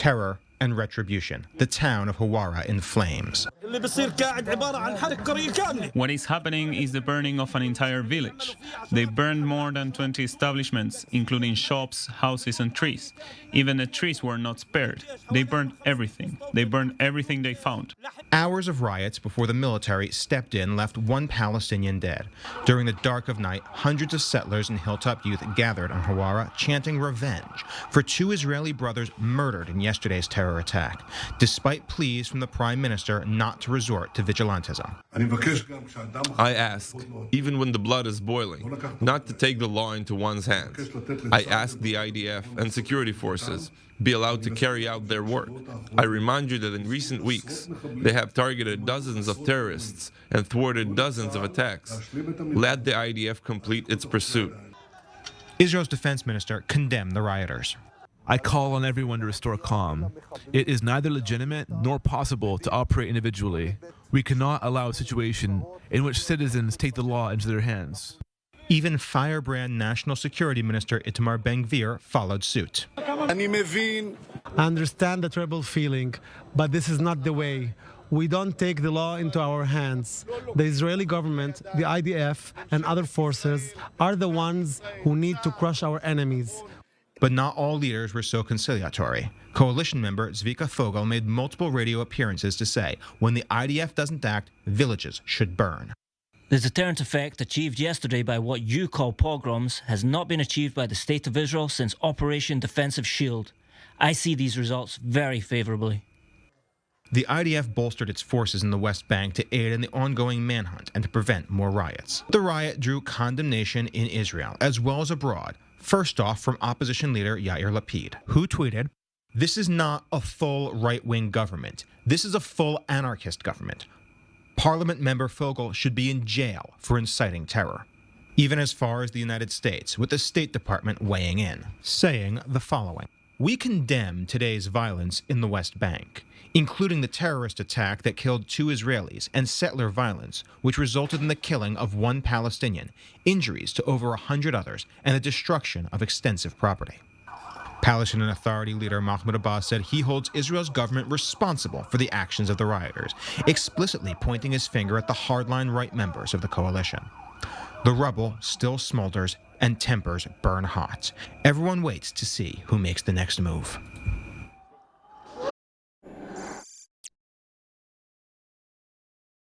terror and retribution. The town of Huwara in flames. What is happening is the burning of an entire village. They burned more than 20 establishments, including shops, houses, and trees. Even the trees were not spared. They burned everything. They burned everything they found. Hours of riots before the military stepped in left one Palestinian dead. During the dark of night, hundreds of settlers and hilltop youth gathered on Huwara, chanting revenge for two Israeli brothers murdered in yesterday's terror attack, despite pleas from the Prime Minister not to resort to vigilantism. I ask, even when the blood is boiling, not to take the law into one's hands. I ask the IDF and security forces be allowed to carry out their work. I remind you that in recent weeks, they have targeted dozens of terrorists and thwarted dozens of attacks. Let the IDF complete its pursuit. Israel's defense minister condemned the rioters. I call on everyone to restore calm. It is neither legitimate nor possible to operate individually. We cannot allow a situation in which citizens take the law into their hands. Even firebrand National Security Minister Itamar Ben-Gvir followed suit. I understand the troubled feeling, but this is not the way. We don't take the law into our hands. The Israeli government, the IDF, and other forces are the ones who need to crush our enemies. But not all leaders were so conciliatory. Coalition member Zvika Fogel made multiple radio appearances to say, when the IDF doesn't act, villages should burn. The deterrent effect achieved yesterday by what you call pogroms has not been achieved by the State of Israel since Operation Defensive Shield. I see these results very favorably. The IDF bolstered its forces in the West Bank to aid in the ongoing manhunt and to prevent more riots. The riot drew condemnation in Israel, as well as abroad, first off from opposition leader Yair Lapid, who tweeted, "This is not a full right-wing government. This is a full anarchist government. Parliament member Fogel should be in jail for inciting terror." Even as far as the United States, with the State Department weighing in, saying the following: "We condemn today's violence in the West Bank, including the terrorist attack that killed 2 Israelis and settler violence, which resulted in the killing of 1 Palestinian, injuries to over 100 others, and the destruction of extensive property." Palestinian Authority leader Mahmoud Abbas said he holds Israel's government responsible for the actions of the rioters, explicitly pointing his finger at the hardline right members of the coalition. The rubble still smolders and tempers burn hot. Everyone waits to see who makes the next move.